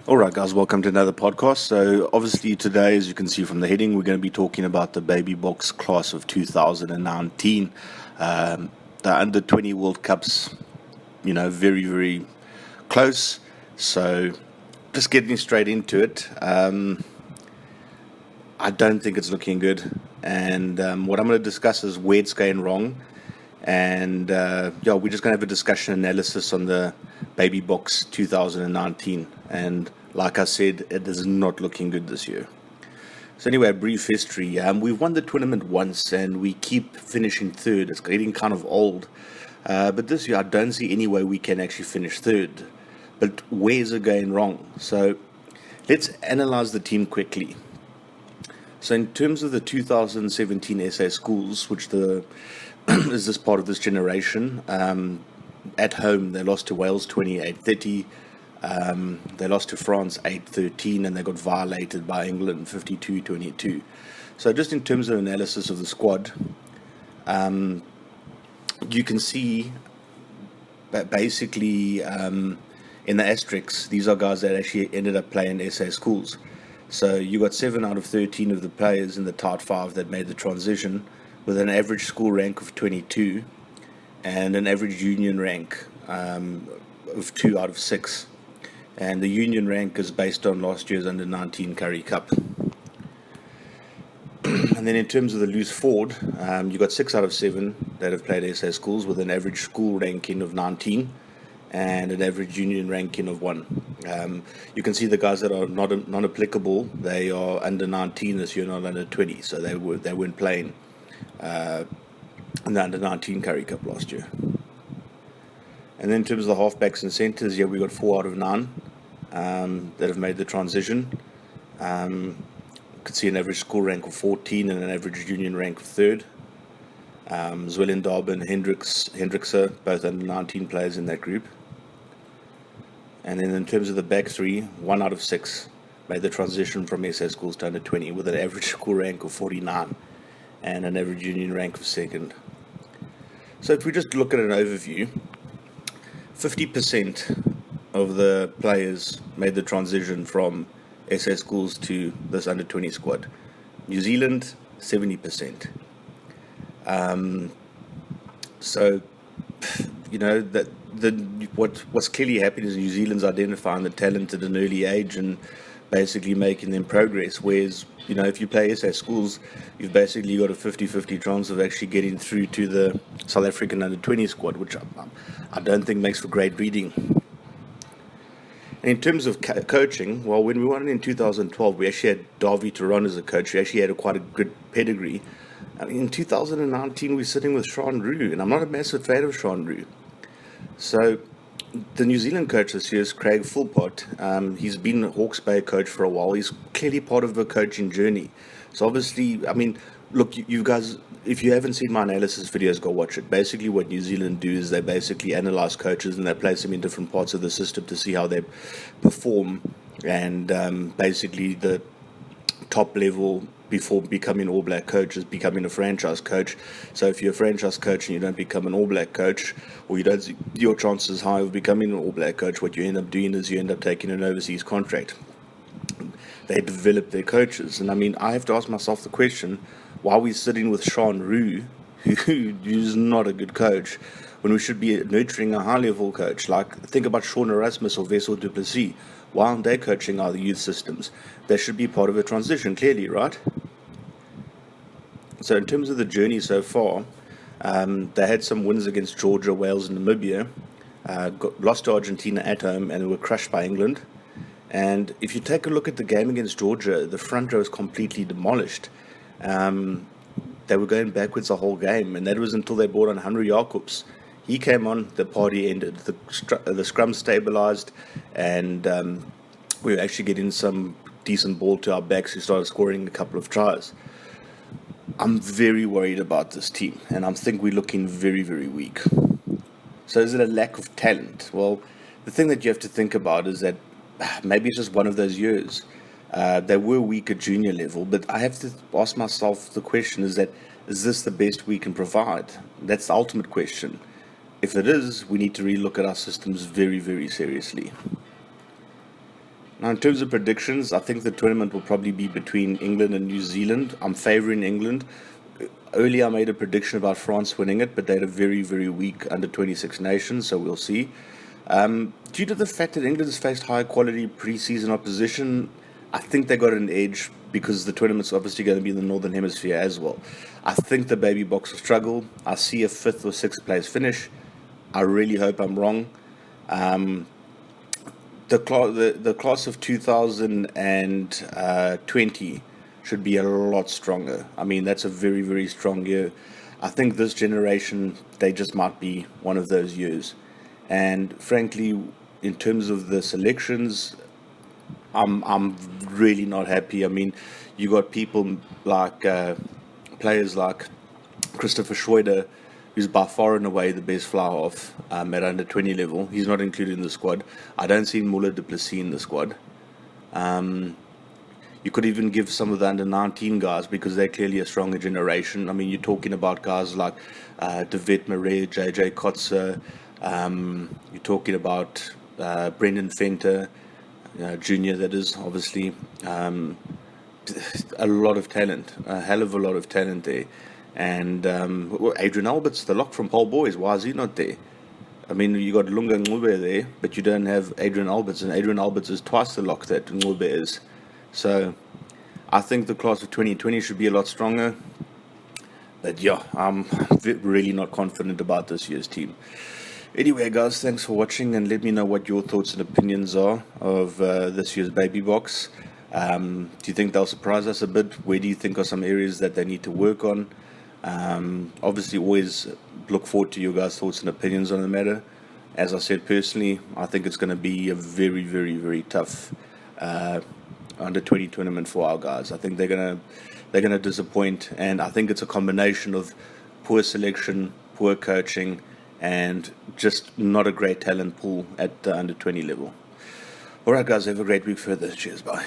All right, guys, welcome to another podcast. So, obviously, today, as you can see from the heading, we're going to be talking about the Baby Boks class of 2019. The under 20 World Cups, very, very close. So, just getting straight into it. I don't think it's looking good. And what I'm going to discuss is where it's going wrong. And we're just going to have a discussion analysis on the Baby Boks 2019. And like I said, it is not looking good this year. So anyway, a brief history. We've won the tournament once and we keep finishing third. It's getting kind of old. But this year I don't see any way we can actually finish third. But where is it going wrong? So let's analyze the team quickly. So in terms of the 2017 SA schools, which is this part of this generation, at home they lost to Wales 28-30. They lost to France 8-13, and they got violated by England 52-22. So just in terms of analysis of the squad, you can see that basically in the asterisks, these are guys that actually ended up playing SA schools. So you got 7 out of 13 of the players in the Tart 5 that made the transition with an average school rank of 22 and an average union rank of 2 out of 6. And the union rank is based on last year's under-19 Currie Cup. And then in terms of the loose forward, you got 6 out of 7 that have played SA schools with an average school ranking of 19 and an average union ranking of 1. You can see the guys that are non-applicable, they are under 19 this year, not under 20, so they weren't playing in the under 19 Currie Cup last year. And then in terms of the halfbacks and centres, we got 4 out of 9 that have made the transition. You can see an average school rank of 14 and an average union rank of 3rd. Zwellen, Darby and Hendrickse, both under 19 players in that group. And then in terms of the back 3, 1 out of 6 made the transition from SA schools to under 20 with an average school rank of 49 and an average union rank of 2nd. So if we just look at an overview, 50% of the players made the transition from SA schools to this under 20 squad. New Zealand, 70%. What's clearly happening is New Zealand's identifying the talent at an early age and basically making them progress. Whereas, if you play SA schools, you've basically got a 50-50 chance of actually getting through to the South African under 20 squad, which I don't think makes for great reading. And in terms of coaching, well, when we won in 2012, we actually had Davy Turon as a coach. He actually had quite a good pedigree. In 2019, we're sitting with Sean Roux, and I'm not a massive fan of Sean Roux. So the New Zealand coach this year is Craig Philpott. He's been a Hawke's Bay coach for a while. He's clearly part of a coaching journey. So obviously, look, you guys, if you haven't seen my analysis videos, go watch it. Basically, what New Zealand do is they basically analyze coaches and they place them in different parts of the system to see how they perform. And basically, the top level before becoming All Black coach is becoming a franchise coach. So if you're a franchise coach and you don't become an All Black coach, or you don't, your chances high of becoming an All Black coach, what you end up doing is you end up taking an overseas contract. They develop their coaches. And I have to ask myself the question, why are we sitting with Sean Roux, who's not a good coach, when we should be nurturing a high-level coach? Like, think about Sean Erasmus or Wessel du Plessis. Why aren't they coaching our youth systems? They should be part of a transition, clearly, right? So in terms of the journey so far, they had some wins against Georgia, Wales, and Namibia, lost to Argentina at home, and they were crushed by England. And if you take a look at the game against Georgia, the front row is completely demolished. They were going backwards the whole game, and that was until they brought on Henry Jacobs. He came on, the party ended. The scrum stabilized, and we were actually getting some decent ball to our backs who started scoring a couple of tries. I'm very worried about this team, and I think we're looking very, very weak. So is it a lack of talent? Well, the thing that you have to think about is that maybe it's just one of those years. They were weak at junior level, but I have to ask myself the question is this the best we can provide? That's the ultimate question. If it is, we need to relook at our systems very, very seriously. Now, in terms of predictions, I think the tournament will probably be between England and New Zealand. I'm favouring England. Earlier, I made a prediction about France winning it, but they had a very, very weak under 26 nations, so we'll see. Due to the fact that England has faced high quality pre-season opposition, I think they got an edge because the tournament's obviously going to be in the Northern Hemisphere as well. I think the Baby Boks will struggle. I see a 5th or 6th place finish. I really hope I'm wrong. The class of 2020 should be a lot stronger. I mean, that's a very, very strong year. I think this generation, they just might be one of those years. And frankly, in terms of the selections, I'm really not happy. I mean, you got people like players like Christopher Schroeder, who's by far and away the best fly off at under 20 level. He's not included in the squad. I don't see Muller du Plessis in the squad. You could even give some of the under 19 guys because they're clearly a stronger generation. I mean, you're talking about guys like De Vet Marais, JJ Kotze. You're talking about Brendan Fenter, Junior, that is, obviously. A lot of talent, a hell of a lot of talent there. And Adrian Albert's the lock from Paul Boys. Why is he not there? I mean, you got Lunga Ngube there, but you don't have Adrian Alberts, and Adrian Alberts is twice the lock that Ngube is. So I think the class of 2020 should be a lot stronger. But yeah, I'm really not confident about this year's team. Anyway, guys, thanks for watching, and let me know what your thoughts and opinions are of this year's Baby Boks. Do you think they'll surprise us a bit? Where do you think are some areas that they need to work on? Obviously, always look forward to your guys' thoughts and opinions on the matter. As I said, personally, I think it's going to be a very, very, very tough under 20 tournament for our guys. I think they're gonna disappoint, and I think it's a combination of poor selection, poor coaching, and just not a great talent pool at the under 20 level. All right, guys, have a great week further. Cheers, bye.